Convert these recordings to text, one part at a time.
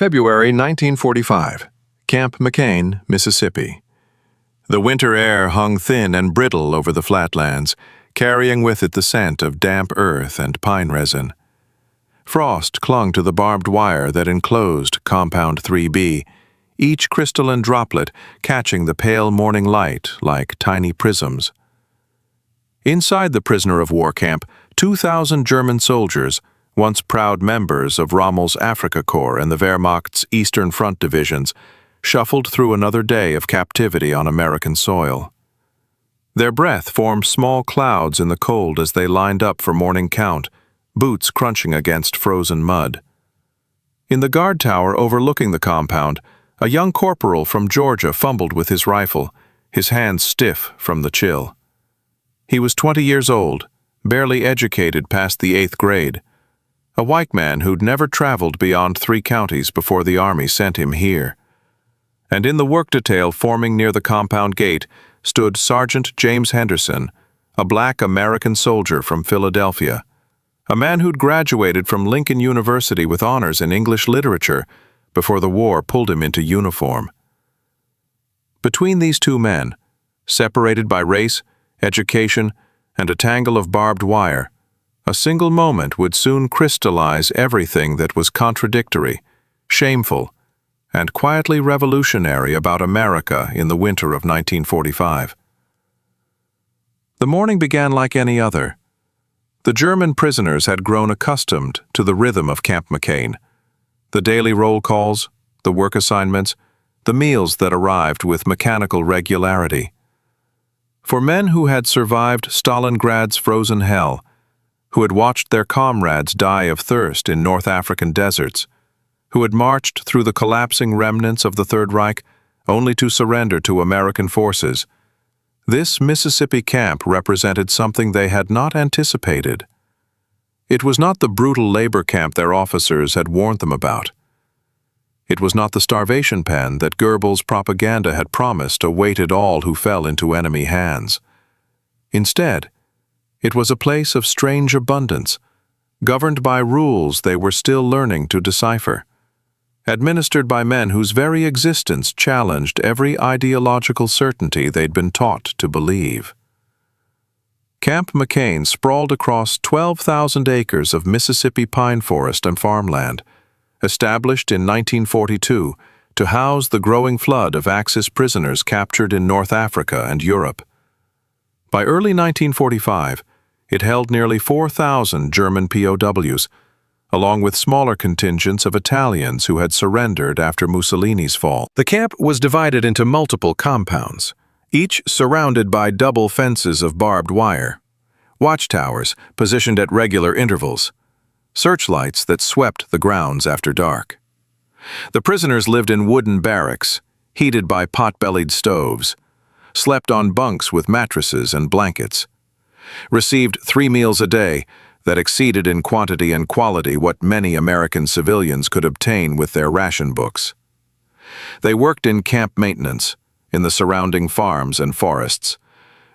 February 1945, Camp McCain, Mississippi. The winter air hung thin and brittle over the flatlands, carrying with it the scent of damp earth and pine resin. Frost clung to the barbed wire that enclosed Compound 3B, each crystalline droplet catching the pale morning light like tiny prisms. Inside the prisoner of war camp, 2,000 German soldiers, once proud members of Rommel's Afrika Korps and the Wehrmacht's Eastern Front divisions, shuffled through another day of captivity on American soil. Their breath formed small clouds in the cold as they lined up for morning count, boots crunching against frozen mud. In the guard tower overlooking the compound, a young corporal from Georgia fumbled with his rifle, his hands stiff from the chill. He was 20 years old, barely educated past the 8th grade, a white man who'd never traveled beyond 3 counties before the Army sent him here. And in the work detail forming near the compound gate stood Sergeant James Henderson, a black American soldier from Philadelphia, a man who'd graduated from Lincoln University with honors in English literature before the war pulled him into uniform. Between these two men, separated by race, education, and a tangle of barbed wire, a single moment would soon crystallize everything that was contradictory, shameful, and quietly revolutionary about America in the winter of 1945. The morning began like any other. The German prisoners had grown accustomed to the rhythm of Camp McCain, the daily roll calls, the work assignments, the meals that arrived with mechanical regularity. For men who had survived Stalingrad's frozen hell, who had watched their comrades die of thirst in North African deserts, who had marched through the collapsing remnants of the Third Reich only to surrender to American forces, this Mississippi camp represented something they had not anticipated. It was not the brutal labor camp their officers had warned them about. It was not the starvation pen that Goebbels' propaganda had promised awaited all who fell into enemy hands. Instead, it was a place of strange abundance, governed by rules they were still learning to decipher, administered by men whose very existence challenged every ideological certainty they'd been taught to believe. Camp McCain sprawled across 12,000 acres of Mississippi pine forest and farmland, established in 1942 to house the growing flood of Axis prisoners captured in North Africa and Europe. By early 1945, it held nearly 4,000 German POWs, along with smaller contingents of Italians who had surrendered after Mussolini's fall. The camp was divided into multiple compounds, each surrounded by double fences of barbed wire, watchtowers positioned at regular intervals, searchlights that swept the grounds after dark. The prisoners lived in wooden barracks, heated by pot-bellied stoves, slept on bunks with mattresses and blankets, received 3 meals a day that exceeded in quantity and quality what many American civilians could obtain with their ration books. They worked in camp maintenance, in the surrounding farms and forests,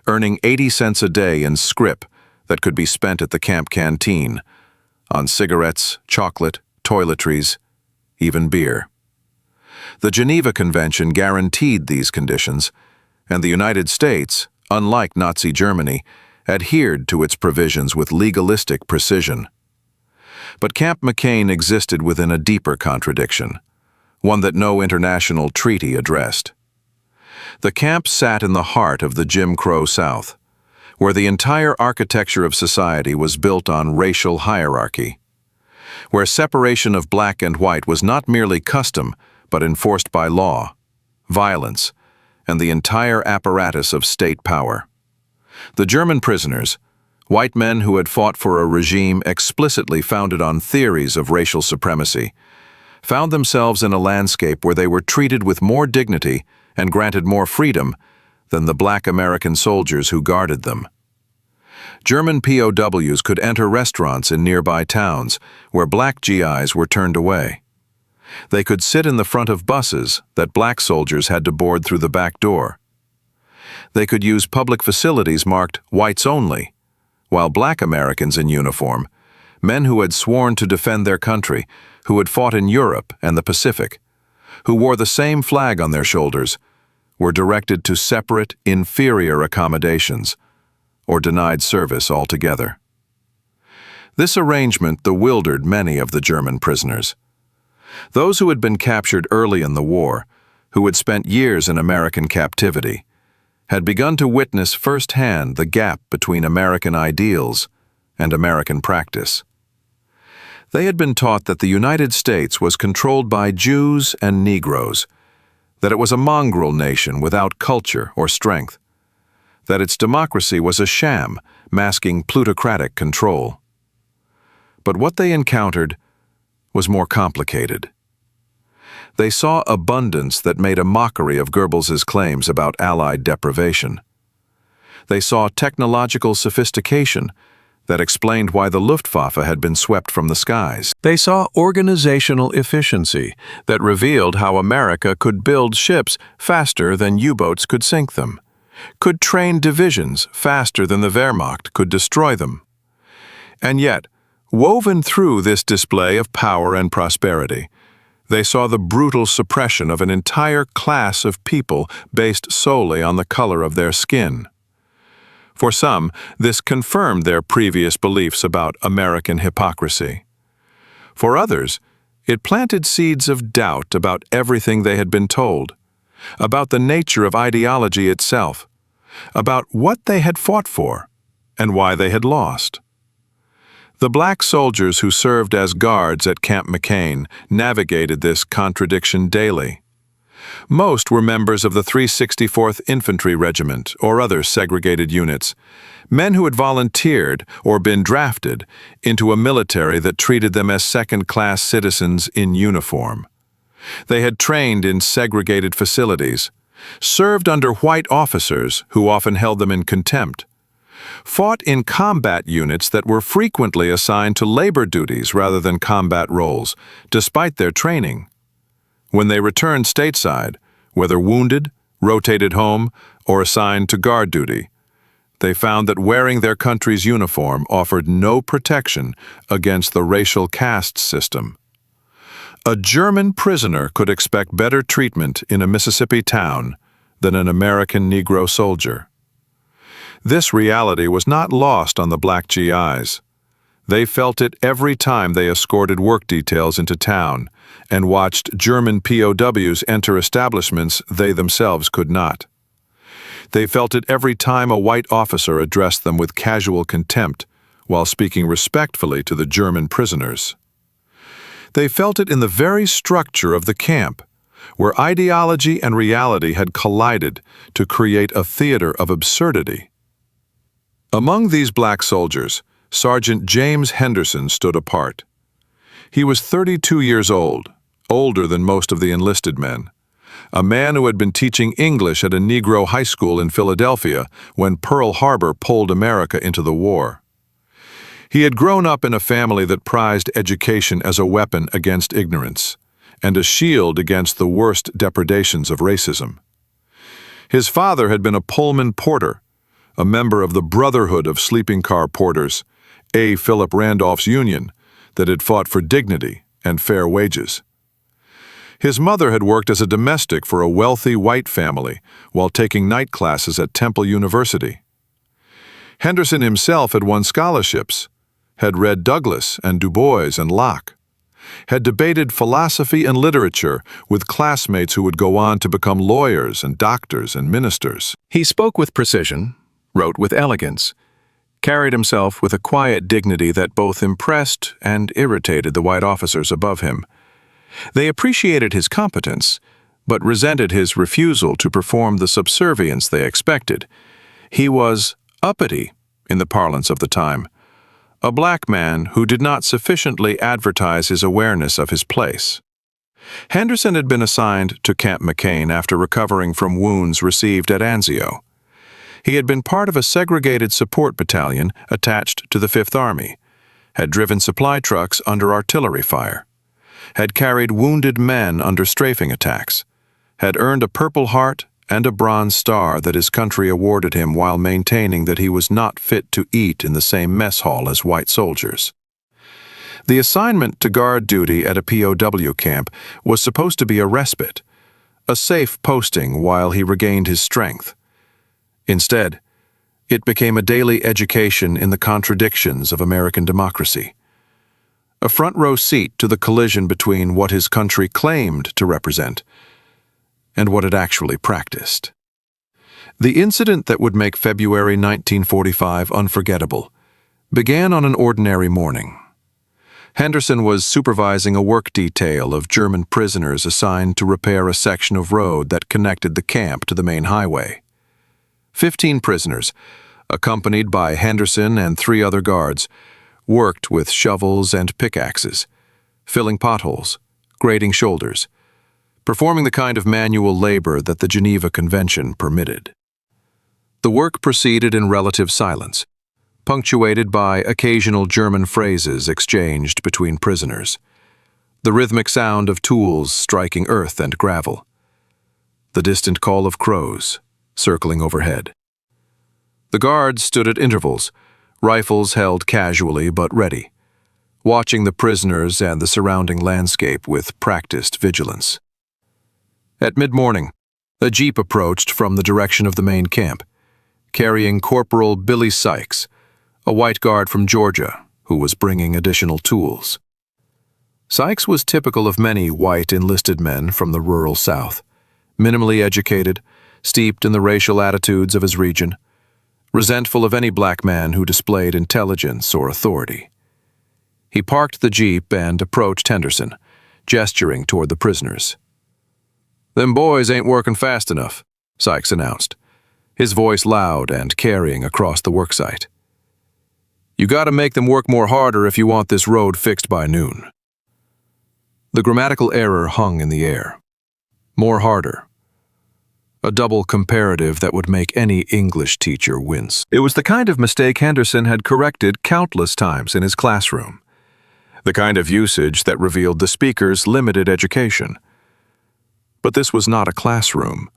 earning 80 cents a day in scrip that could be spent at the camp canteen, on cigarettes, chocolate, toiletries, even beer. The Geneva Convention guaranteed these conditions, and the United States, unlike Nazi Germany, adhered to its provisions with legalistic precision. But Camp McCain existed within a deeper contradiction, one that no international treaty addressed. The camp sat in the heart of the Jim Crow South, where the entire architecture of society was built on racial hierarchy, where separation of black and white was not merely custom but enforced by law, violence, and the entire apparatus of state power. The German prisoners, white men who had fought for a regime explicitly founded on theories of racial supremacy, found themselves in a landscape where they were treated with more dignity and granted more freedom than the black American soldiers who guarded them. German POWs could enter restaurants in nearby towns where black GIs were turned away. They could sit in the front of buses that black soldiers had to board through the back door. They could use public facilities marked whites only, while black Americans in uniform men who had sworn to defend their country, who had fought in Europe and the Pacific, who wore the same flag on their shoulders, were directed to separate, inferior accommodations, or denied service altogether. This arrangement bewildered many of the German prisoners. Those who had been captured early in the war, who had spent years in American captivity, had begun to witness firsthand the gap between American ideals and American practice. They had been taught that the United States was controlled by Jews and Negroes, that it was a mongrel nation without culture or strength, that its democracy was a sham masking plutocratic control. But what they encountered was more complicated. They saw abundance that made a mockery of Goebbels's claims about Allied deprivation. They saw technological sophistication that explained why the Luftwaffe had been swept from the skies. They saw organizational efficiency that revealed how America could build ships faster than U-boats could sink them, could train divisions faster than the Wehrmacht could destroy them. And yet, woven through this display of power and prosperity, they saw the brutal suppression of an entire class of people based solely on the color of their skin. For some, this confirmed their previous beliefs about American hypocrisy. For others, it planted seeds of doubt about everything they had been told, about the nature of ideology itself, about what they had fought for, and why they had lost. The black soldiers who served as guards at Camp McCain navigated this contradiction daily. Most were members of the 364th Infantry Regiment or other segregated units, men who had volunteered or been drafted into a military that treated them as second-class citizens in uniform. They had trained in segregated facilities, served under white officers who often held them in contempt, fought in combat units that were frequently assigned to labor duties rather than combat roles, despite their training. When they returned stateside, whether wounded, rotated home, or assigned to guard duty, they found that wearing their country's uniform offered no protection against the racial caste system. A German prisoner could expect better treatment in a Mississippi town than an American Negro soldier. This reality was not lost on the Black GIs. They felt it every time they escorted work details into town and watched German POWs enter establishments they themselves could not. They felt it every time a white officer addressed them with casual contempt while speaking respectfully to the German prisoners. They felt it in the very structure of the camp, where ideology and reality had collided to create a theater of absurdity. Among these black soldiers, Sergeant James Henderson stood apart. He was 32 years old, older than most of the enlisted men, a man who had been teaching English at a Negro high school in Philadelphia when Pearl Harbor pulled America into the war. He had grown up in a family that prized education as a weapon against ignorance and a shield against the worst depredations of racism. His father had been a Pullman porter, a member of the Brotherhood of Sleeping Car Porters, A. Philip Randolph's union, that had fought for dignity and fair wages. His mother had worked as a domestic for a wealthy white family while taking night classes at Temple University. Henderson himself had won scholarships, had read Douglass and Du Bois and Locke, had debated philosophy and literature with classmates who would go on to become lawyers and doctors and ministers. He spoke with precision, wrote with elegance, carried himself with a quiet dignity that both impressed and irritated the white officers above him. They appreciated his competence, but resented his refusal to perform the subservience they expected. He was uppity, in the parlance of the time, a black man who did not sufficiently advertise his awareness of his place. Henderson had been assigned to Camp McCain after recovering from wounds received at Anzio. He had been part of a segregated support battalion attached to the Fifth Army, had driven supply trucks under artillery fire, had carried wounded men under strafing attacks, had earned a Purple Heart and a Bronze Star that his country awarded him while maintaining that he was not fit to eat in the same mess hall as white soldiers. The assignment to guard duty at a POW camp was supposed to be a respite, a safe posting while he regained his strength. Instead, it became a daily education in the contradictions of American democracy. A front-row seat to the collision between what his country claimed to represent and what it actually practiced. The incident that would make February 1945 unforgettable began on an ordinary morning. Henderson was supervising a work detail of German prisoners assigned to repair a section of road that connected the camp to the main highway. 15 prisoners, accompanied by Henderson and 3 other guards, worked with shovels and pickaxes, filling potholes, grading shoulders, performing the kind of manual labor that the Geneva Convention permitted. The work proceeded in relative silence, punctuated by occasional German phrases exchanged between prisoners, the rhythmic sound of tools striking earth and gravel, the distant call of crows circling overhead. The guards stood at intervals, rifles held casually but ready, watching the prisoners and the surrounding landscape with practiced vigilance. At mid-morning, a jeep approached from the direction of the main camp, carrying Corporal Billy Sykes, a white guard from Georgia who was bringing additional tools. Sykes was typical of many white enlisted men from the rural South, minimally educated, steeped in the racial attitudes of his region, resentful of any black man who displayed intelligence or authority. He parked the jeep and approached Henderson, gesturing toward the prisoners. "Them boys ain't working fast enough," Sykes announced, his voice loud and carrying across the worksite. "You gotta make them work more harder if you want this road fixed by noon." The grammatical error hung in the air. More harder. A double comparative that would make any English teacher wince. It was the kind of mistake Henderson had corrected countless times in his classroom. The kind of usage that revealed the speaker's limited education. But this was not a classroom,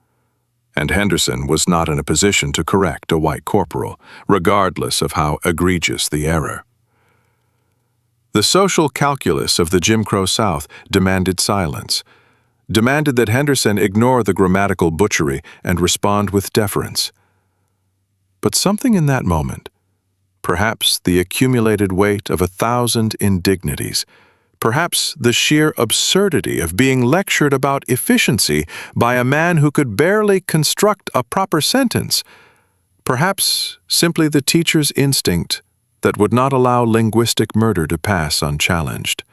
and Henderson was not in a position to correct a white corporal, regardless of how egregious the error. The social calculus of the Jim Crow South demanded silence, demanded that Henderson ignore the grammatical butchery and respond with deference. But something in that moment, perhaps the accumulated weight of 1,000 indignities, perhaps the sheer absurdity of being lectured about efficiency by a man who could barely construct a proper sentence, perhaps simply the teacher's instinct that would not allow linguistic murder to pass unchallenged,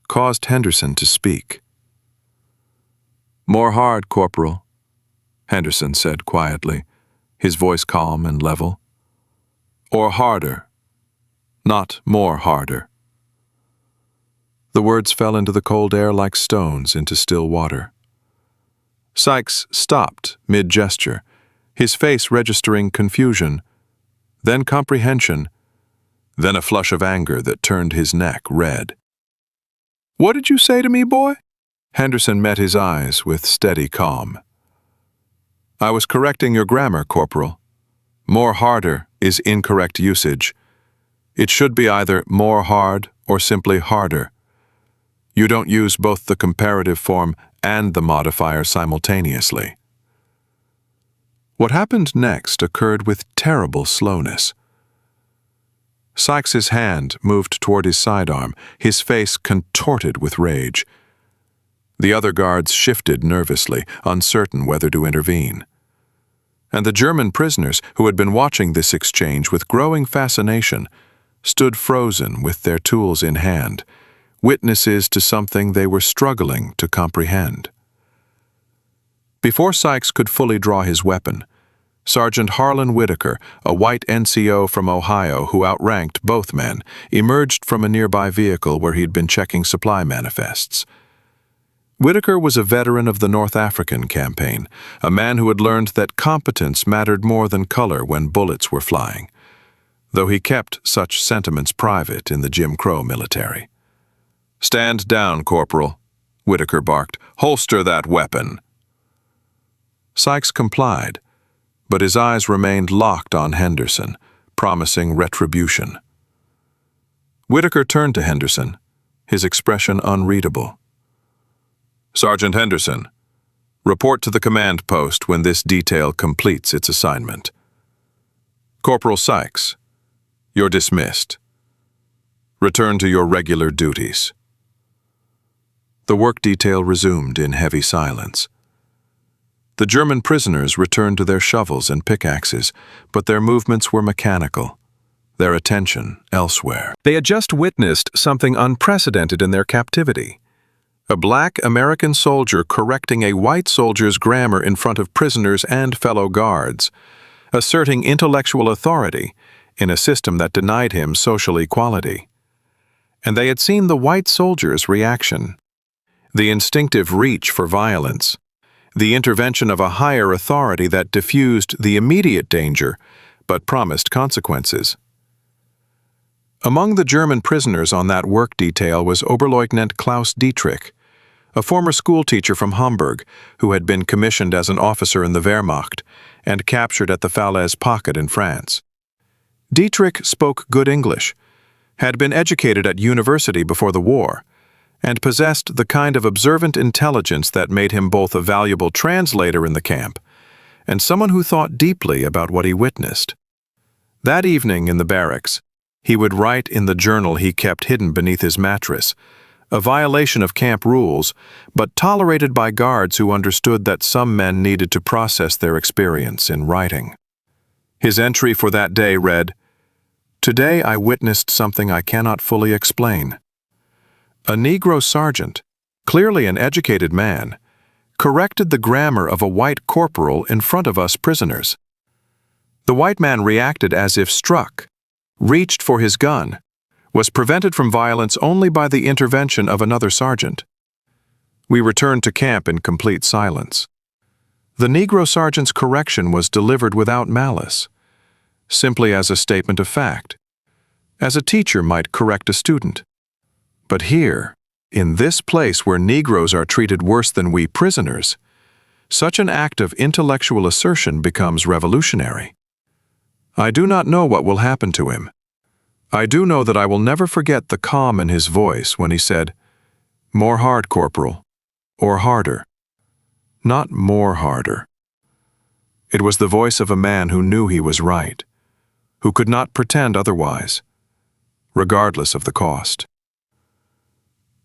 caused Henderson to speak. "More hard, Corporal," Henderson said quietly, his voice calm and level. "Or harder, not more harder." The words fell into the cold air like stones into still water. Sykes stopped mid-gesture, his face registering confusion, then comprehension, then a flush of anger that turned his neck red. "What did you say to me, boy?" Henderson met his eyes with steady calm. "I was correcting your grammar, Corporal. More harder is incorrect usage. It should be either more hard or simply harder. You don't use both the comparative form and the modifier simultaneously." What happened next occurred with terrible slowness. Sykes's hand moved toward his sidearm, his face contorted with rage. The other guards shifted nervously, uncertain whether to intervene. And the German prisoners, who had been watching this exchange with growing fascination, stood frozen with their tools in hand, witnesses to something they were struggling to comprehend. Before Sykes could fully draw his weapon, Sergeant Harlan Whitaker, a white NCO from Ohio who outranked both men, emerged from a nearby vehicle where he'd been checking supply manifests. Whitaker was a veteran of the North African campaign, a man who had learned that competence mattered more than color when bullets were flying, though he kept such sentiments private in the Jim Crow military. "Stand down, Corporal," Whitaker barked. "Holster that weapon." Sykes complied, but his eyes remained locked on Henderson, promising retribution. Whitaker turned to Henderson, his expression unreadable. "Sergeant Henderson, report to the command post when this detail completes its assignment." "Corporal Sykes, you're dismissed. Return to your regular duties." The work detail resumed in heavy silence. The German prisoners returned to their shovels and pickaxes, but their movements were mechanical, their attention elsewhere. They had just witnessed something unprecedented in their captivity. A black American soldier correcting a white soldier's grammar in front of prisoners and fellow guards, asserting intellectual authority in a system that denied him social equality. And they had seen the white soldier's reaction, the instinctive reach for violence, the intervention of a higher authority that diffused the immediate danger but promised consequences. Among the German prisoners on that work detail was Oberleutnant Klaus Dietrich, a former schoolteacher from Hamburg who had been commissioned as an officer in the Wehrmacht and captured at the Falaise pocket in France. Dietrich spoke good English, had been educated at university before the war, and possessed the kind of observant intelligence that made him both a valuable translator in the camp and someone who thought deeply about what he witnessed. That evening in the barracks, he would write in the journal he kept hidden beneath his mattress, a violation of camp rules, but tolerated by guards who understood that some men needed to process their experience in writing. His entry for that day read, "Today I witnessed something I cannot fully explain. A Negro sergeant, clearly an educated man, corrected the grammar of a white corporal in front of us prisoners. The white man reacted as if struck, reached for his gun, was prevented from violence only by the intervention of another sergeant. We returned to camp in complete silence. The Negro sergeant's correction was delivered without malice, simply as a statement of fact, as a teacher might correct a student. But here, in this place where Negroes are treated worse than we prisoners, such an act of intellectual assertion becomes revolutionary. I do not know what will happen to him. I do know that I will never forget the calm in his voice when he said, 'More hard, Corporal,' or harder. Not more harder. It was the voice of a man who knew he was right, who could not pretend otherwise, regardless of the cost."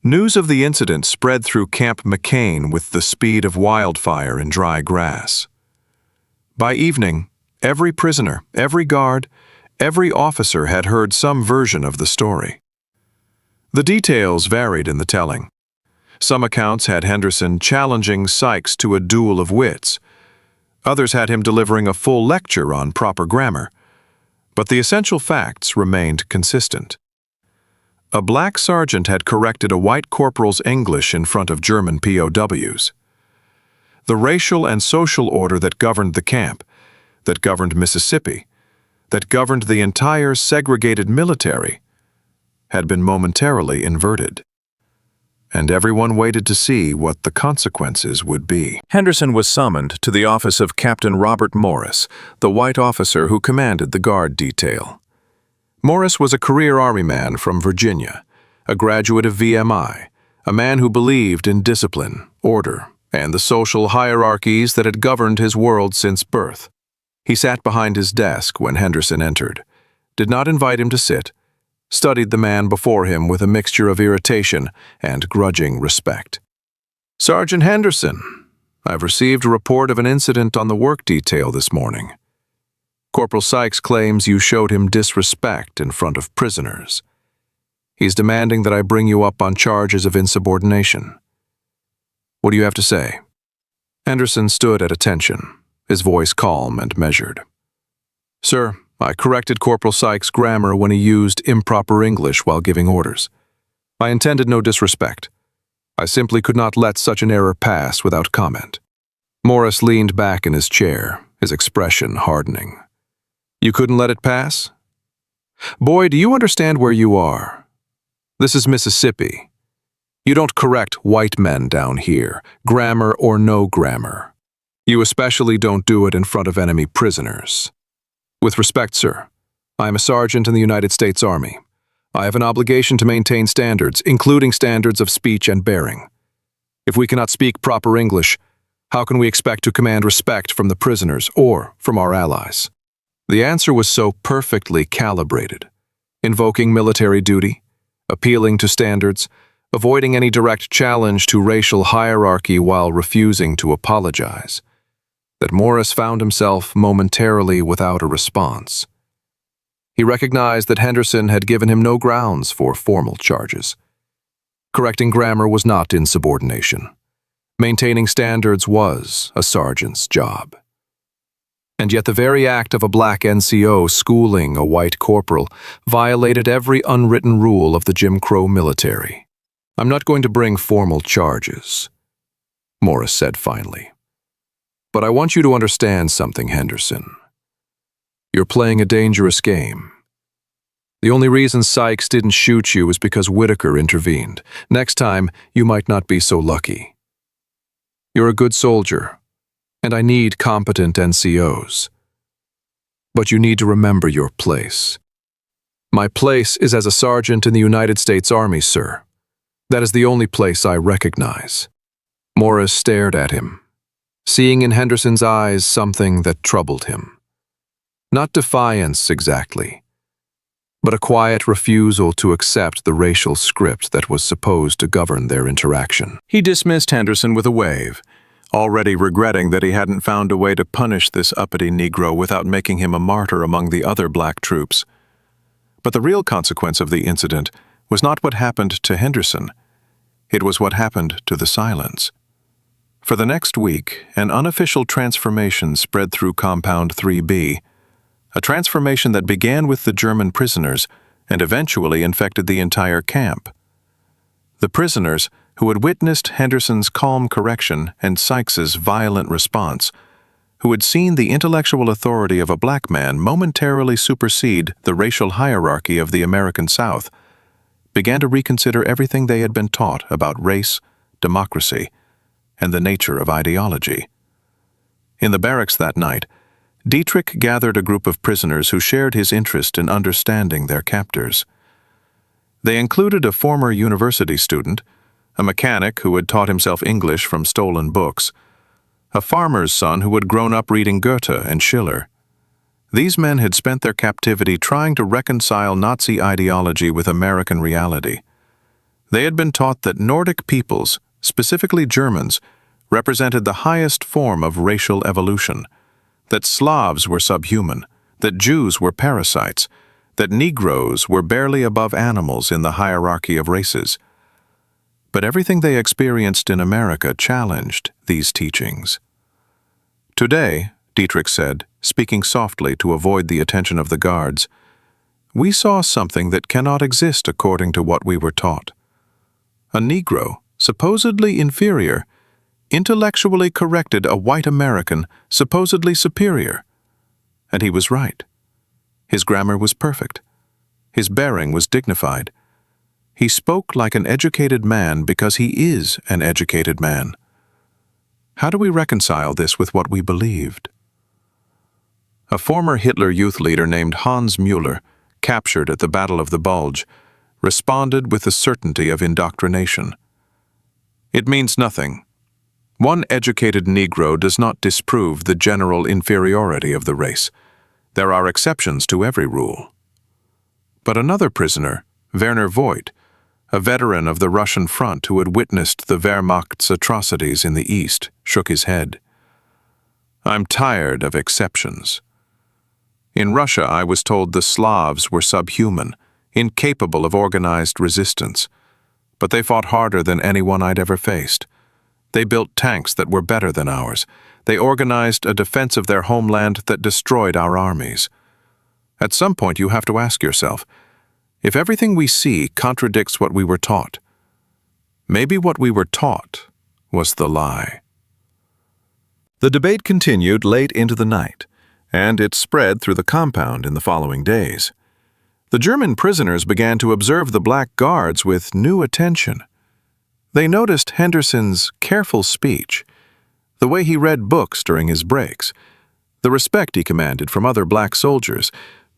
News of the incident spread through Camp McCain with the speed of wildfire in dry grass. By evening, every prisoner, every guard, every officer had heard some version of the story. The details varied in the telling. Some accounts had Henderson challenging Sykes to a duel of wits. Others had him delivering a full lecture on proper grammar. But the essential facts remained consistent. A black sergeant had corrected a white corporal's English in front of German POWs. The racial and social order that governed the camp, that governed Mississippi, that governed the entire segregated military, had been momentarily inverted. And everyone waited to see what the consequences would be. Henderson was summoned to the office of Captain Robert Morris, the white officer who commanded the guard detail. Morris was a career Army man from Virginia, a graduate of VMI, a man who believed in discipline, order, and the social hierarchies that had governed his world since birth. He sat behind his desk when Henderson entered, did not invite him to sit, studied the man before him with a mixture of irritation and grudging respect. "Sergeant Henderson, I've received a report of an incident on the work detail this morning. Corporal Sykes claims you showed him disrespect in front of prisoners. He's demanding that I bring you up on charges of insubordination. What do you have to say?" Henderson stood at attention, his voice calm and measured. "Sir, I corrected Corporal Sykes' grammar when he used improper English while giving orders. I intended no disrespect. I simply could not let such an error pass without comment." Morris leaned back in his chair, his expression hardening. "You couldn't let it pass? Boy, do you understand where you are? This is Mississippi. You don't correct white men down here, grammar or no grammar. You especially don't do it in front of enemy prisoners. With respect, sir, I am a sergeant in the United States Army. I have an obligation to maintain standards, including standards of speech and bearing. If we cannot speak proper English, how can we expect to command respect from the prisoners or from our allies? The answer was so perfectly calibrated, invoking military duty, appealing to standards, avoiding any direct challenge to racial hierarchy while refusing to apologize, that Morris found himself momentarily without a response. He recognized that Henderson had given him no grounds for formal charges. Correcting grammar was not insubordination. Maintaining standards was a sergeant's job. And yet the very act of a black NCO schooling a white corporal violated every unwritten rule of the Jim Crow military. "I'm not going to bring formal charges," Morris said finally. "But I want you to understand something, Henderson. You're playing a dangerous game. The only reason Sykes didn't shoot you is because Whitaker intervened. Next time, you might not be so lucky. You're a good soldier, and I need competent NCOs. But you need to remember your place. My place is as a sergeant in the United States Army, sir. That is the only place I recognize." Morris stared at him, seeing in Henderson's eyes something that troubled him. Not defiance exactly, but a quiet refusal to accept the racial script that was supposed to govern their interaction. He dismissed Henderson with a wave, already regretting that he hadn't found a way to punish this uppity Negro without making him a martyr among the other black troops. But the real consequence of the incident was not what happened to Henderson. It was what happened to the silence. For the next week, an unofficial transformation spread through Compound 3B, a transformation that began with the German prisoners and eventually infected the entire camp. The prisoners, who had witnessed Henderson's calm correction and Sykes's violent response, who had seen the intellectual authority of a black man momentarily supersede the racial hierarchy of the American South, began to reconsider everything they had been taught about race, democracy, and the nature of ideology. In the barracks that night, Dietrich gathered a group of prisoners who shared his interest in understanding their captors. They included a former university student, a mechanic who had taught himself English from stolen books, a farmer's son who had grown up reading Goethe and Schiller. These men had spent their captivity trying to reconcile Nazi ideology with American reality. They had been taught that Nordic peoples, specifically Germans, represented the highest form of racial evolution, that Slavs were subhuman, that Jews were parasites, that Negroes were barely above animals in the hierarchy of races. But everything they experienced in America challenged these teachings. "Today," Dietrich said, speaking softly to avoid the attention of the guards, "we saw something that cannot exist according to what we were taught. A Negro, supposedly inferior, intellectually corrected a white American, supposedly superior. And he was right. His grammar was perfect. His bearing was dignified. He spoke like an educated man because he is an educated man. How do we reconcile this with what we believed?" A former Hitler youth leader named Hans Müller, captured at the Battle of the Bulge, responded with the certainty of indoctrination. "It means nothing. One educated Negro does not disprove the general inferiority of the race. There are exceptions to every rule." But another prisoner, Werner Voigt, a veteran of the Russian front who had witnessed the Wehrmacht's atrocities in the East, shook his head. "I'm tired of exceptions. In Russia, I was told the Slavs were subhuman, incapable of organized resistance. But they fought harder than anyone I'd ever faced. They built tanks that were better than ours. They organized a defense of their homeland that destroyed our armies. At some point, you have to ask yourself, if everything we see contradicts what we were taught, maybe what we were taught was the lie." The debate continued late into the night, and it spread through the compound in the following days. The German prisoners began to observe the black guards with new attention. They noticed Henderson's careful speech, the way he read books during his breaks, the respect he commanded from other black soldiers,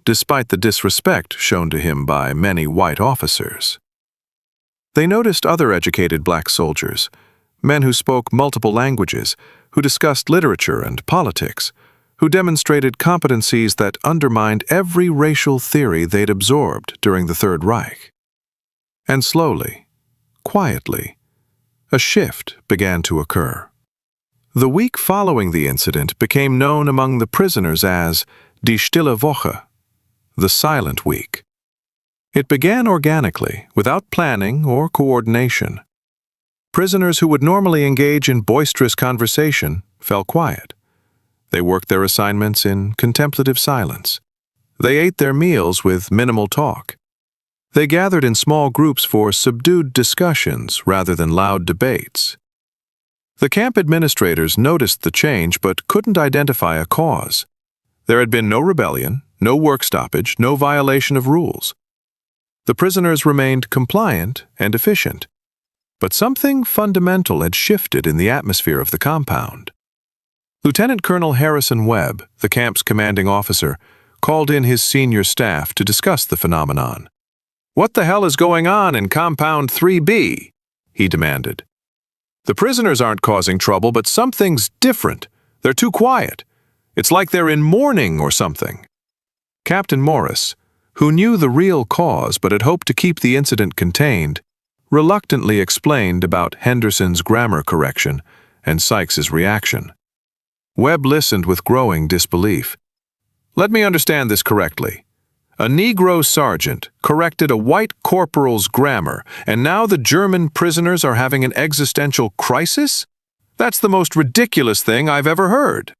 despite the disrespect shown to him by many white officers. They noticed other educated black soldiers, men who spoke multiple languages, who discussed literature and politics, who demonstrated competencies that undermined every racial theory they'd absorbed during the Third Reich. And slowly, quietly, a shift began to occur. The week following the incident became known among the prisoners as Die Stille Woche, the Silent Week. It began organically, without planning or coordination. Prisoners who would normally engage in boisterous conversation fell quiet. They worked their assignments in contemplative silence. They ate their meals with minimal talk. They gathered in small groups for subdued discussions rather than loud debates. The camp administrators noticed the change but couldn't identify a cause. There had been no rebellion, no work stoppage, no violation of rules. The prisoners remained compliant and efficient. But something fundamental had shifted in the atmosphere of the compound. Lieutenant Colonel Harrison Webb, the camp's commanding officer, called in his senior staff to discuss the phenomenon. "What the hell is going on in Compound 3B?" he demanded. "The prisoners aren't causing trouble, but something's different. They're too quiet. It's like they're in mourning or something." Captain Morris, who knew the real cause but had hoped to keep the incident contained, reluctantly explained about Henderson's grammar correction and Sykes's reaction. Webb listened with growing disbelief. "Let me understand this correctly. A Negro sergeant corrected a white corporal's grammar, and now the German prisoners are having an existential crisis? That's the most ridiculous thing I've ever heard."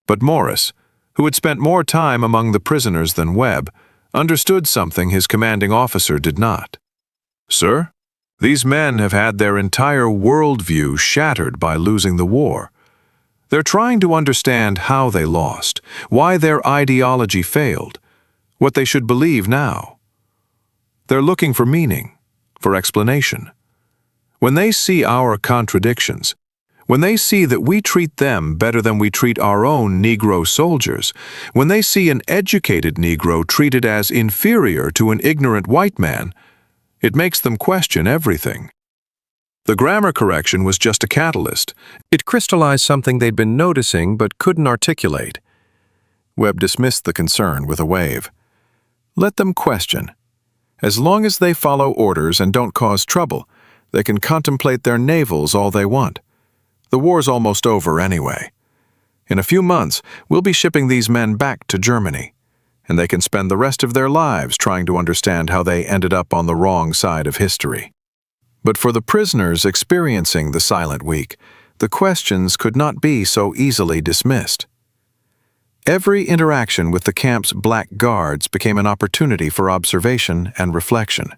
But Morris, who had spent more time among the prisoners than Webb, understood something his commanding officer did not. "Sir, these men have had their entire worldview shattered by losing the war. They're trying to understand how they lost, why their ideology failed, what they should believe now. They're looking for meaning, for explanation. When they see our contradictions, when they see that we treat them better than we treat our own Negro soldiers, when they see an educated Negro treated as inferior to an ignorant white man, it makes them question everything." The grammar correction was just a catalyst. It crystallized something they'd been noticing but couldn't articulate. Webb dismissed the concern with a wave. "Let them question. As long as they follow orders and don't cause trouble, they can contemplate their navels all they want. The war's almost over anyway. In a few months, we'll be shipping these men back to Germany, and they can spend the rest of their lives trying to understand how they ended up on the wrong side of history." But for the prisoners experiencing the Silent Week, the questions could not be so easily dismissed. Every interaction with the camp's black guards became an opportunity for observation and reflection.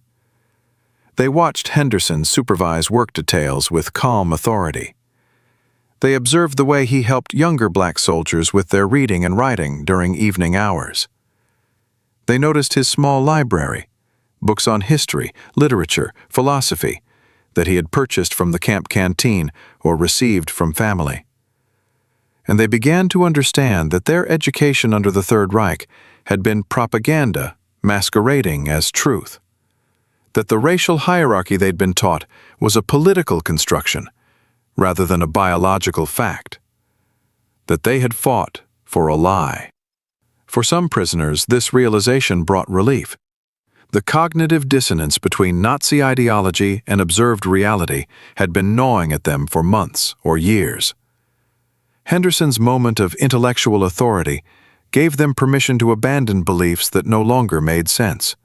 They watched Henderson supervise work details with calm authority. They observed the way he helped younger black soldiers with their reading and writing during evening hours. They noticed his small library, books on history, literature, philosophy, that he had purchased from the camp canteen or received from family. And they began to understand that their education under the Third Reich had been propaganda masquerading as truth. That the racial hierarchy they'd been taught was a political construction rather than a biological fact. That they had fought for a lie. For some prisoners, this realization brought relief. The cognitive dissonance between Nazi ideology and observed reality had been gnawing at them for months or years. Henderson's moment of intellectual authority gave them permission to abandon beliefs that no longer made sense,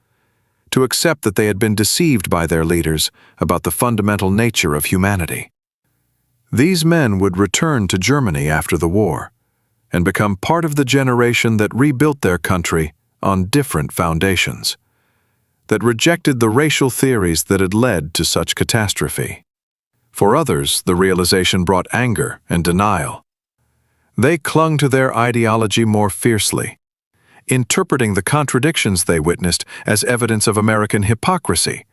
to accept that they had been deceived by their leaders about the fundamental nature of humanity. These men would return to Germany after the war and become part of the generation that rebuilt their country on different foundations, that rejected the racial theories that had led to such catastrophe. For others, the realization brought anger and denial. They clung to their ideology more fiercely, interpreting the contradictions they witnessed as evidence of American hypocrisy,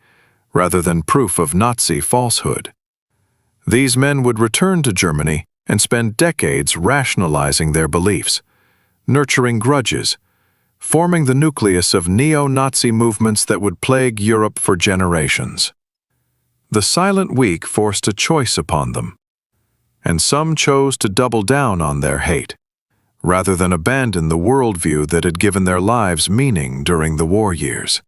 rather than proof of Nazi falsehood. These men would return to Germany and spend decades rationalizing their beliefs, nurturing grudges, forming the nucleus of neo-Nazi movements that would plague Europe for generations. The Silent Week forced a choice upon them, and some chose to double down on their hate, rather than abandon the worldview that had given their lives meaning during the war years.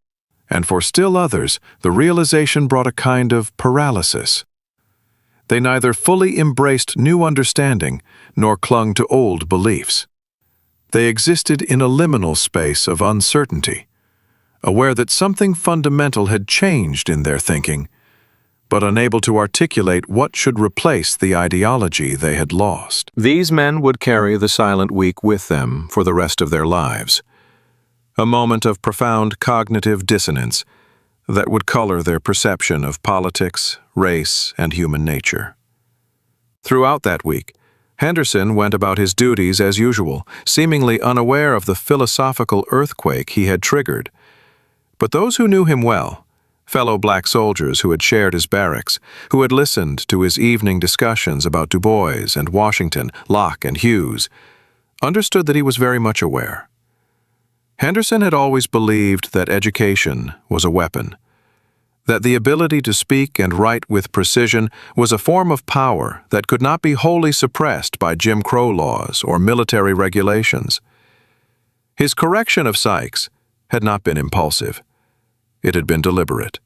And for still others, the realization brought a kind of paralysis. They neither fully embraced new understanding nor clung to old beliefs. They existed in a liminal space of uncertainty, aware that something fundamental had changed in their thinking, but unable to articulate what should replace the ideology they had lost. These men would carry the Silent Week with them for the rest of their lives, a moment of profound cognitive dissonance that would color their perception of politics, race, and human nature. Throughout that week, Henderson went about his duties as usual, seemingly unaware of the philosophical earthquake he had triggered. But those who knew him well, fellow black soldiers who had shared his barracks, who had listened to his evening discussions about Du Bois and Washington, Locke and Hughes, understood that he was very much aware. Henderson had always believed that education was a weapon, that the ability to speak and write with precision was a form of power that could not be wholly suppressed by Jim Crow laws or military regulations. His correction of Sykes had not been impulsive. It had been deliberate,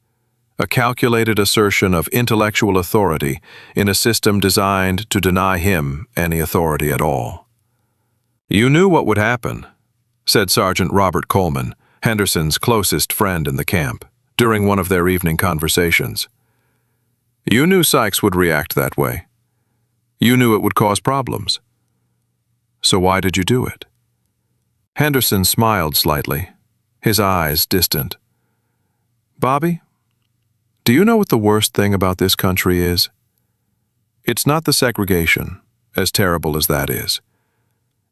a calculated assertion of intellectual authority in a system designed to deny him any authority at all. "You knew what would happen," said Sergeant Robert Coleman, Henderson's closest friend in the camp, during one of their evening conversations. "You knew Sykes would react that way. You knew it would cause problems. So why did you do it?" Henderson smiled slightly, his eyes distant. "Bobby, do you know what the worst thing about this country is? It's not the segregation, as terrible as that is.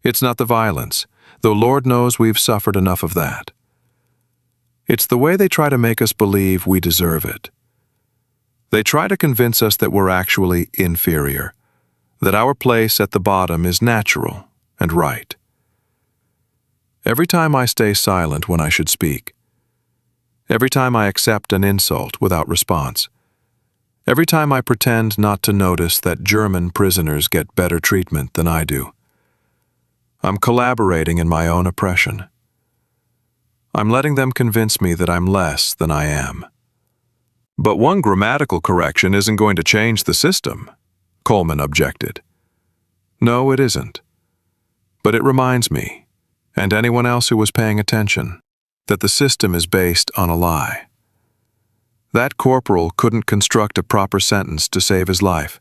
It's not the violence, though Lord knows we've suffered enough of that. It's the way they try to make us believe we deserve it. They try to convince us that we're actually inferior, that our place at the bottom is natural and right. Every time I stay silent when I should speak, every time I accept an insult without response, every time I pretend not to notice that German prisoners get better treatment than I do, I'm collaborating in my own oppression. I'm letting them convince me that I'm less than I am." "But one grammatical correction isn't going to change the system," Coleman objected. "No, it isn't. But it reminds me, and anyone else who was paying attention, that the system is based on a lie. That corporal couldn't construct a proper sentence to save his life,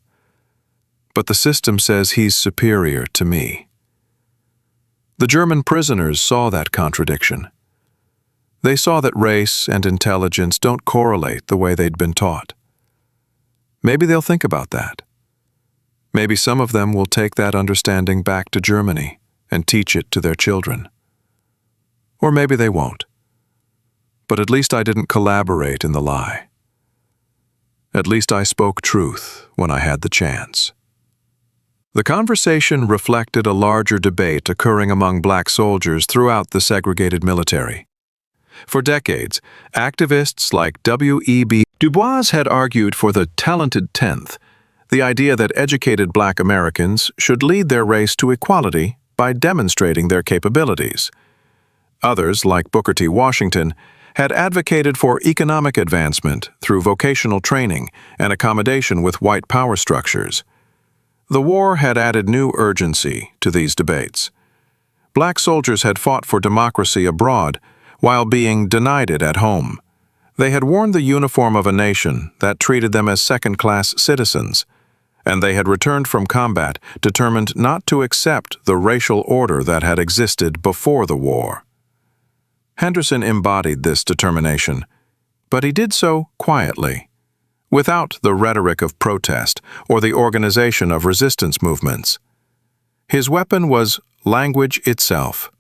but the system says he's superior to me." The German prisoners saw that contradiction. They saw that race and intelligence don't correlate the way they'd been taught. Maybe they'll think about that. Maybe some of them will take that understanding back to Germany and teach it to their children. Or maybe they won't. But at least I didn't collaborate in the lie. At least I spoke truth when I had the chance. The conversation reflected a larger debate occurring among black soldiers throughout the segregated military. For decades, activists like W.E.B. Du Bois had argued for the talented 10th, the idea that educated black Americans should lead their race to equality by demonstrating their capabilities. Others, like Booker T. Washington, had advocated for economic advancement through vocational training and accommodation with white power structures. The war had added new urgency to these debates. Black soldiers had fought for democracy abroad while being denied it at home. They had worn the uniform of a nation that treated them as second-class citizens, and they had returned from combat determined not to accept the racial order that had existed before the war. Henderson embodied this determination, but he did so quietly, without the rhetoric of protest or the organization of resistance movements. His weapon was language itself,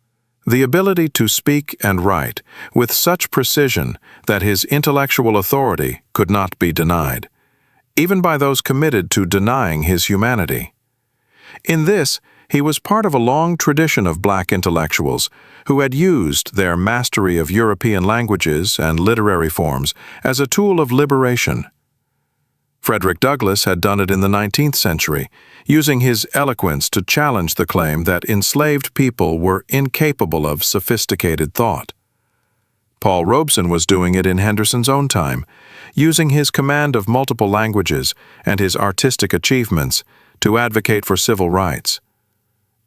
the ability to speak and write with such precision that his intellectual authority could not be denied, even by those committed to denying his humanity. In this, He was part of a long tradition of black intellectuals who had used their mastery of European languages and literary forms as a tool of liberation. Frederick Douglass had done it in the 19th century, using his eloquence to challenge the claim that enslaved people were incapable of sophisticated thought. Paul Robeson was doing it in Henderson's own time, using his command of multiple languages and his artistic achievements to advocate for civil rights.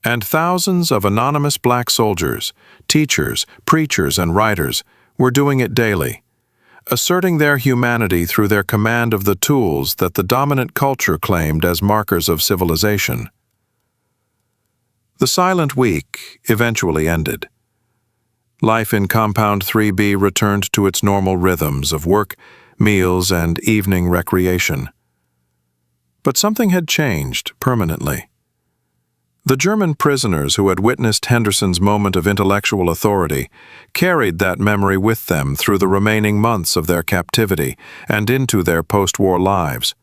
And thousands of anonymous black soldiers, teachers, preachers, and writers were doing it daily, asserting their humanity through their command of the tools that the dominant culture claimed as markers of civilization. The silent week eventually ended. Life in Compound 3B returned to its normal rhythms of work, meals, and evening recreation. But something had changed permanently. The German prisoners who had witnessed Henderson's moment of intellectual authority carried that memory with them through the remaining months of their captivity and into their post-war lives.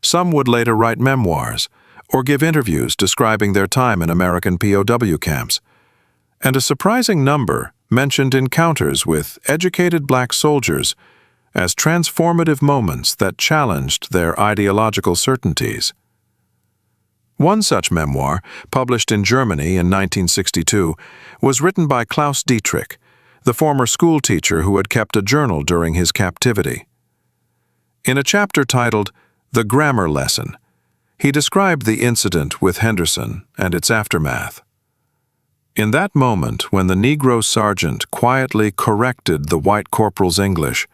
Some would later write memoirs or give interviews describing their time in American POW camps, and a surprising number mentioned encounters with educated black soldiers as transformative moments that challenged their ideological certainties. One such memoir, published in Germany in 1962, was written by Klaus Dietrich, the former schoolteacher who had kept a journal during his captivity. In a chapter titled "The Grammar Lesson," he described the incident with Henderson and its aftermath. In that moment, when the Negro sergeant quietly corrected the white corporal's English,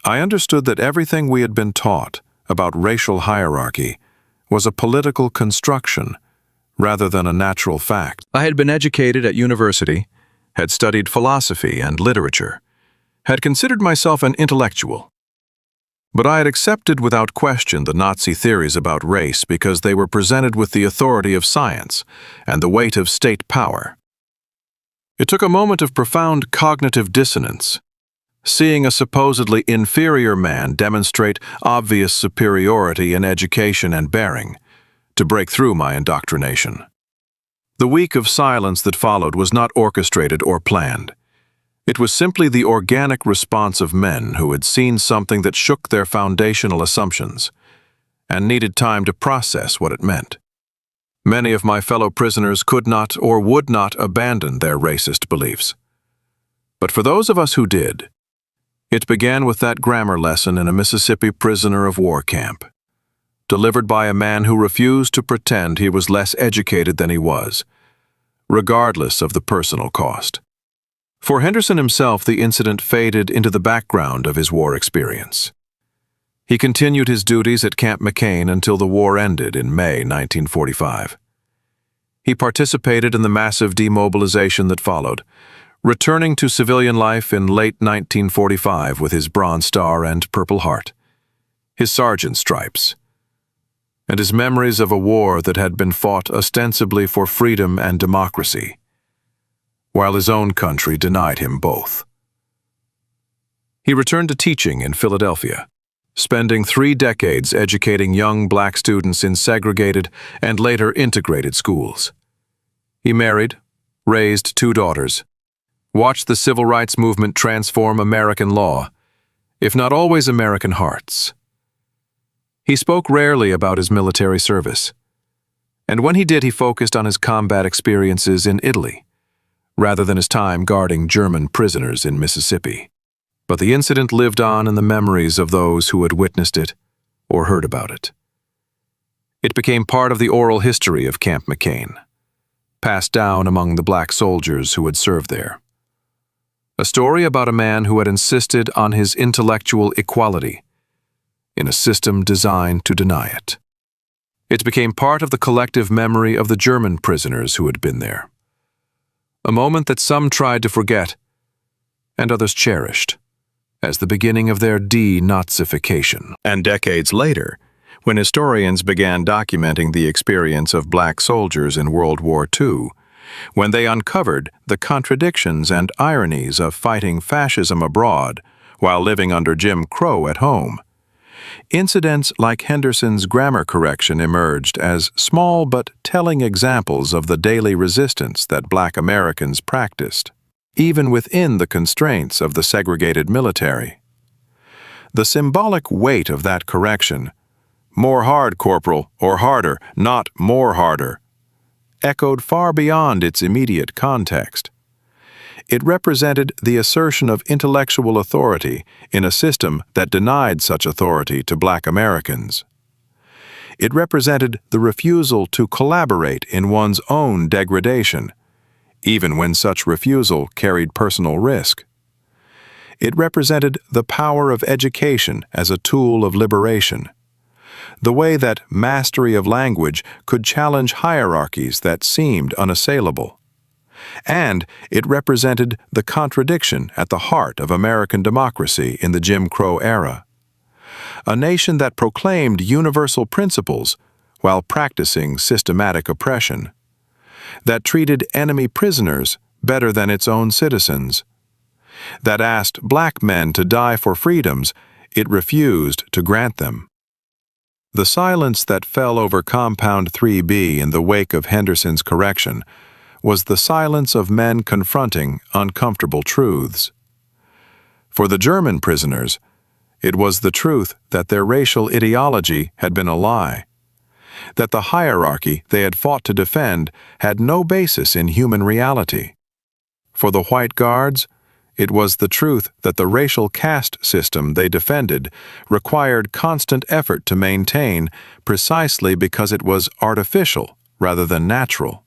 I understood that everything we had been taught about racial hierarchy was a political construction rather than a natural fact. I had been educated at university, had studied philosophy and literature, had considered myself an intellectual. But I had accepted without question the Nazi theories about race because they were presented with the authority of science and the weight of state power. It took a moment of profound cognitive dissonance, seeing a supposedly inferior man demonstrate obvious superiority in education and bearing, to break through my indoctrination. The week of silence that followed was not orchestrated or planned. It was simply the organic response of men who had seen something that shook their foundational assumptions and needed time to process what it meant. Many of my fellow prisoners could not or would not abandon their racist beliefs. But for those of us who did, it began with that grammar lesson in a Mississippi prisoner of war camp, delivered by a man who refused to pretend he was less educated than he was, regardless of the personal cost. For Henderson himself, the incident faded into the background of his war experience. He continued his duties at Camp McCain until the war ended in May 1945. He participated in the massive demobilization that followed, returning to civilian life in late 1945 with his Bronze Star and Purple Heart, his sergeant's stripes, and his memories of a war that had been fought ostensibly for freedom and democracy, while his own country denied him both. He returned to teaching in Philadelphia, spending 3 decades educating young black students in segregated and later integrated schools. He married, raised 2 daughters, watched the civil rights movement transform American law, if not always American hearts. He spoke rarely about his military service, and when he did, he focused on his combat experiences in Italy, rather than his time guarding German prisoners in Mississippi. But the incident lived on in the memories of those who had witnessed it or heard about it. It became part of the oral history of Camp McCain, passed down among the black soldiers who had served there. A story about a man who had insisted on his intellectual equality in a system designed to deny it. It became part of the collective memory of the German prisoners who had been there. A moment that some tried to forget and others cherished as the beginning of their denazification. And decades later, when historians began documenting the experience of black soldiers in World War II, when they uncovered the contradictions and ironies of fighting fascism abroad while living under Jim Crow at home, Incidents like Henderson's grammar correction emerged as small but telling examples of the daily resistance that Black Americans practiced, even within the constraints of the segregated military. The symbolic weight of that correction, "More hard, Corporal," or "harder," not "more harder," echoed far beyond its immediate context. It represented the assertion of intellectual authority in a system that denied such authority to Black Americans. It represented the refusal to collaborate in one's own degradation, even when such refusal carried personal risk. It represented the power of education as a tool of liberation, the way that mastery of language could challenge hierarchies that seemed unassailable. And it represented the contradiction at the heart of American democracy in the Jim Crow era. A nation that proclaimed universal principles while practicing systematic oppression, that treated enemy prisoners better than its own citizens, that asked Black men to die for freedoms it refused to grant them. The silence that fell over Compound 3B in the wake of Henderson's correction was the silence of men confronting uncomfortable truths. For the German prisoners, it was the truth that their racial ideology had been a lie, that the hierarchy they had fought to defend had no basis in human reality. For the white guards, it was the truth that the racial caste system they defended required constant effort to maintain precisely because it was artificial rather than natural.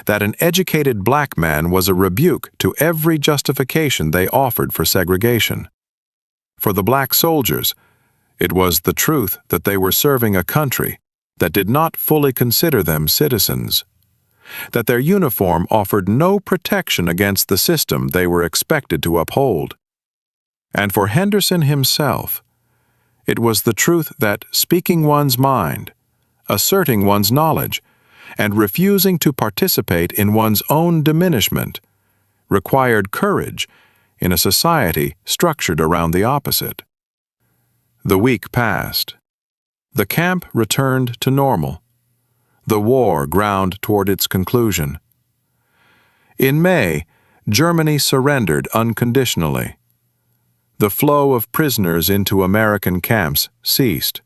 That an educated Black man was a rebuke to every justification they offered for segregation. For the Black soldiers, it was the truth that they were serving a country that did not fully consider them citizens, that their uniform offered no protection against the system they were expected to uphold. And for Henderson himself, it was the truth that speaking one's mind, asserting one's knowledge, and refusing to participate in one's own diminishment required courage in a society structured around the opposite. The week passed. The camp returned to normal. The war ground toward its conclusion. In May, Germany surrendered unconditionally. The flow of prisoners into American camps ceased.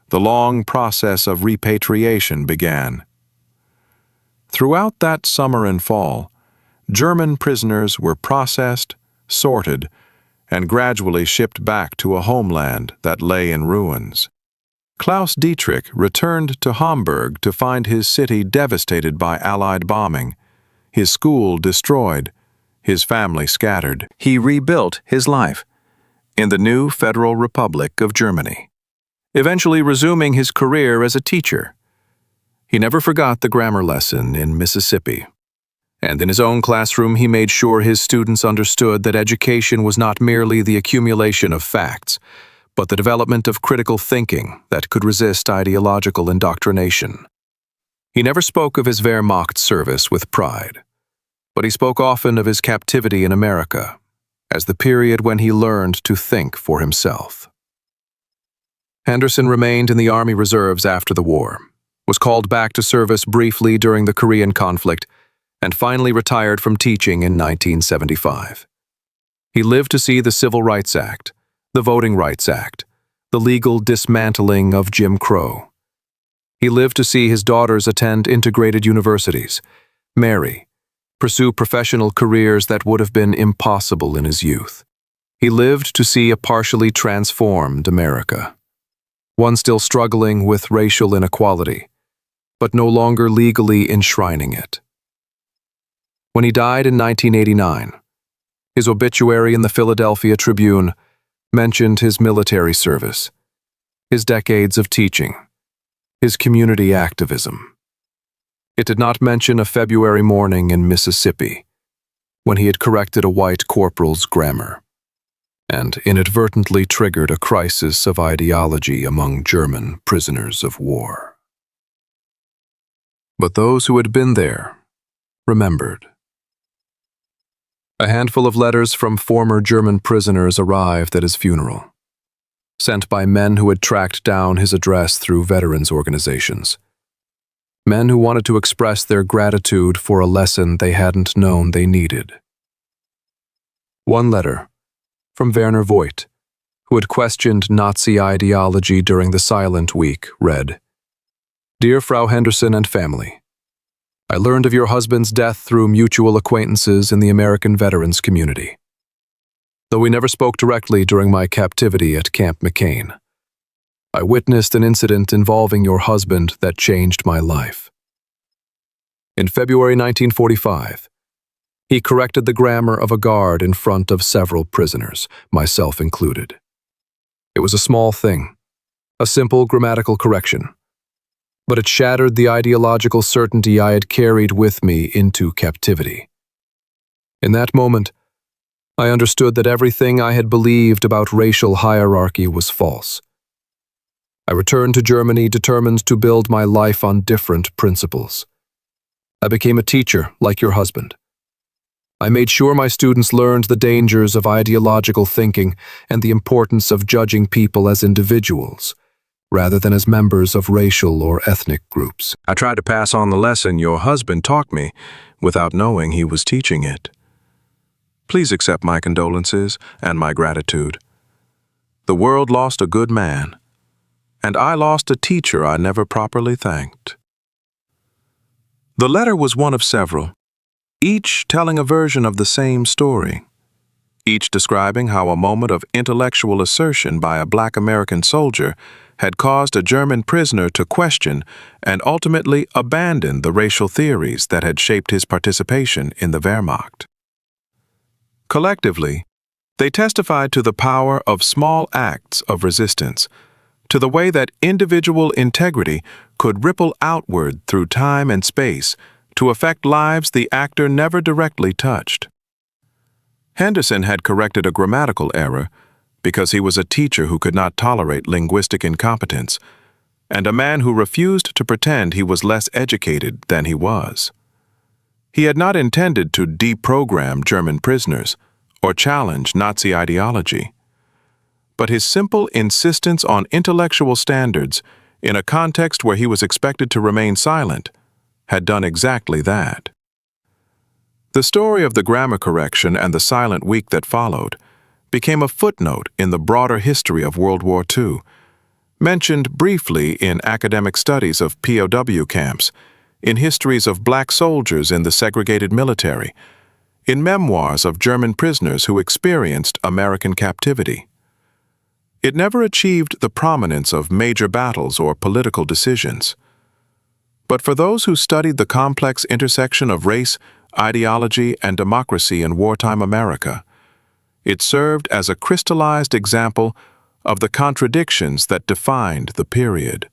The long process of repatriation began. Throughout that summer and fall, German prisoners were processed, sorted, and gradually shipped back to a homeland that lay in ruins. Klaus Dietrich returned to Hamburg to find his city devastated by Allied bombing, his school destroyed, his family scattered. He rebuilt his life in the new Federal Republic of Germany, eventually resuming his career as a teacher. He never forgot the grammar lesson in Mississippi, and in his own classroom he made sure his students understood that education was not merely the accumulation of facts, but the development of critical thinking that could resist ideological indoctrination. He never spoke of his Wehrmacht service with pride, but he spoke often of his captivity in America as the period when he learned to think for himself. Henderson remained in the Army Reserves after the war, was called back to service briefly during the Korean conflict, and finally retired from teaching in 1975. He lived to see the Civil Rights Act, the Voting Rights Act, the legal dismantling of Jim Crow. He lived to see his daughters attend integrated universities, marry, pursue professional careers that would have been impossible in his youth. He lived to see a partially transformed America, one still struggling with racial inequality, but no longer legally enshrining it. When he died in 1989, his obituary in the Philadelphia Tribune mentioned his military service, his decades of teaching, his community activism. It did not mention a February morning in Mississippi when he had corrected a white corporal's grammar and inadvertently triggered a crisis of ideology among German prisoners of war. But those who had been there remembered. A handful of letters from former German prisoners arrived at his funeral. sent by men who had tracked down his address through veterans organizations. Men who wanted to express their gratitude for a lesson they hadn't known they needed. One letter, from Werner Voigt, who had questioned Nazi ideology during the Silent Week, read, "Dear Frau Henderson and family, I learned of your husband's death through mutual acquaintances in the American veterans community. Though we never spoke directly during my captivity at Camp McCain, I witnessed an incident involving your husband that changed my life. In February 1945, he corrected the grammar of a guard in front of several prisoners, myself included. It was a small thing, a simple grammatical correction, but it shattered the ideological certainty I had carried with me into captivity. In that moment, I understood that everything I had believed about racial hierarchy was false. I returned to Germany determined to build my life on different principles. I became a teacher, like your husband. I made sure my students learned the dangers of ideological thinking and the importance of judging people as individuals, rather than as members of racial or ethnic groups. I tried to pass on the lesson your husband taught me without knowing he was teaching it. Please accept my condolences and my gratitude. The world lost a good man, and I lost a teacher I never properly thanked." The letter was one of several, each telling a version of the same story, each describing how a moment of intellectual assertion by a Black American soldier had caused a German prisoner to question and ultimately abandon the racial theories that had shaped his participation in the Wehrmacht. Collectively, they testified to the power of small acts of resistance, to the way that individual integrity could ripple outward through time and space to affect lives the actor never directly touched. Henderson had corrected a grammatical error because he was a teacher who could not tolerate linguistic incompetence, and a man who refused to pretend he was less educated than he was. He had not intended to deprogram German prisoners or challenge Nazi ideology, but his simple insistence on intellectual standards in a context where he was expected to remain silent had done exactly that. The story of the grammar correction and the silent week that followed became a footnote in the broader history of World War II, mentioned briefly in academic studies of POW camps, in histories of Black soldiers in the segregated military, in memoirs of German prisoners who experienced American captivity. It never achieved the prominence of major battles or political decisions. But for those who studied the complex intersection of race, ideology, and democracy in wartime America, it served as a crystallized example of the contradictions that defined the period.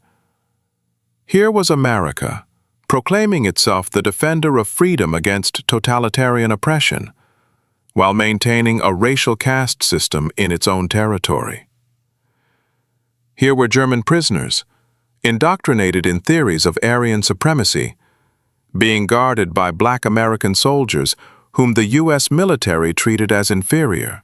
Here was America, proclaiming itself the defender of freedom against totalitarian oppression, while maintaining a racial caste system in its own territory. Here were German prisoners, indoctrinated in theories of Aryan supremacy, being guarded by Black American soldiers whom the U.S. military treated as inferior.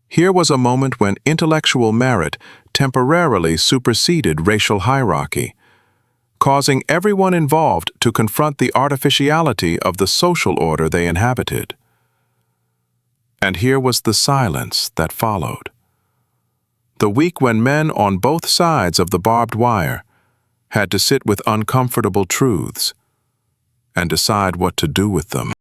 Here was a moment when intellectual merit temporarily superseded racial hierarchy, causing everyone involved to confront the artificiality of the social order they inhabited. And here was the silence that followed. The week when men on both sides of the barbed wire had to sit with uncomfortable truths and decide what to do with them.